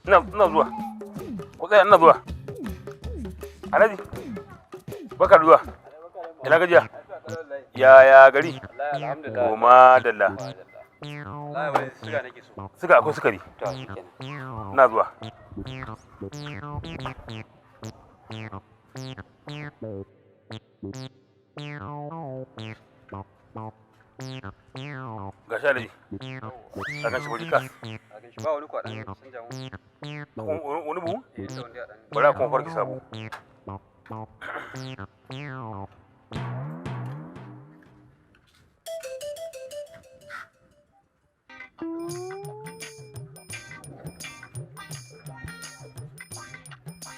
ina zuwa. Ku tsaya ina zuwa. Alhaji. Baka zuwa. Ina gajiya. Ya gari. Alhamdulillah. Goma dalla. Wallahi wai suga nake so. Suga akwai sukari. To shikenan. Ina zuwa. Ga sha Alhaji. Ka gan shi bari ka. Ba wani kwaɗan sun jamu. Wani buhu? Da wanda ya ɗan. Bari a kuma farki sabo.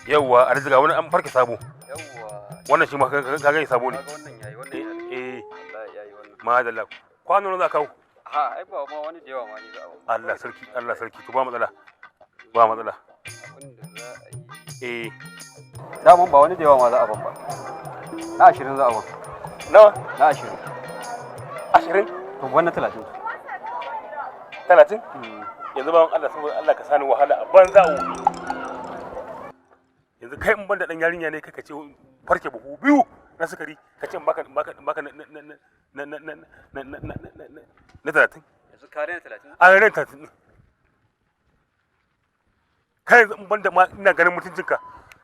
Yawwa, a ga wani an farke sabo. Yawwa. Wannan shi ma ka gani sabo ne. Kaga wannan yayi, wannan yayi. Allah yayi wannan. Madalla. Kwano za ka kawo? Ha, ai ba ma wani da yawa ma ni za a. Allah sarki, to ba matsala. Ba matsala. Abin da za a yi. Daman ba wani da yawa ma za a ban ba. Na 20 za a ban. Nawa? Na 20. 20? To wannan 30. 30? Yanzu ba Allah saboda Allah ka sani wahala a banza wuri. Yanzu kai in banda dan yarinya ne kai ka ce farke buhu biyu na sukari ka ce baka na 30. Yanzu ka rena 30. A rena 30. Kai in banda ma ina ganin mutuncinka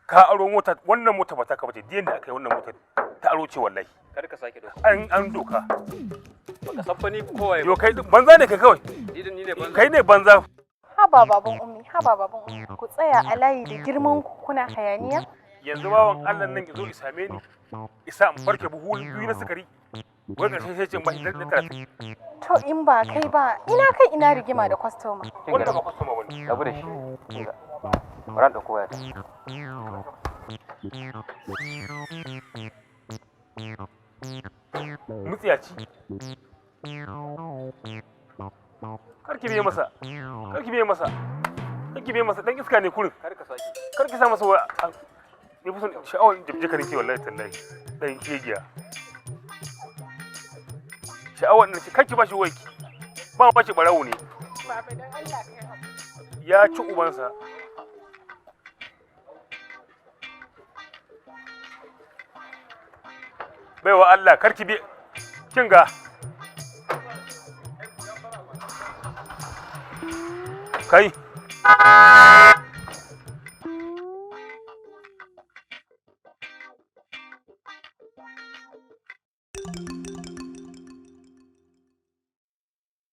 ka aro mota, wannan mota ba ta ka bace, diyan da aka yi wannan mota ta aro ce wallahi. Kar ka sake doka. An doka. Baka san fa ni kowa Yo kai banza ne kai kawai. Ni ne banza. Kai ne banza. Haba baban ummi, ku tsaya a layi da girman ku kuna hayaniya? Yanzu bawan Allah nan yazo isame ni. Isa in farke buhu biyu na sukari. Wai karshe sai ce ba idan da 30. To in ba kai ba, ina rigima da customer. Wanda ba customer bane. Rabu da shi. Ran da kowa ta. Mutsiyaci. Karki biye masa. Dan iska ne kurin. Karki sa masa wa ne fusun sha'awar jibje karin ke wallahi tallahi. Dan kegiya. Sha'awar ne karki bashi waiki. Ba bashi barawo ne. Baba dan Allah kai hakuri. Ya ci ubansa. Baiwa Allah karki bi kinga. Kai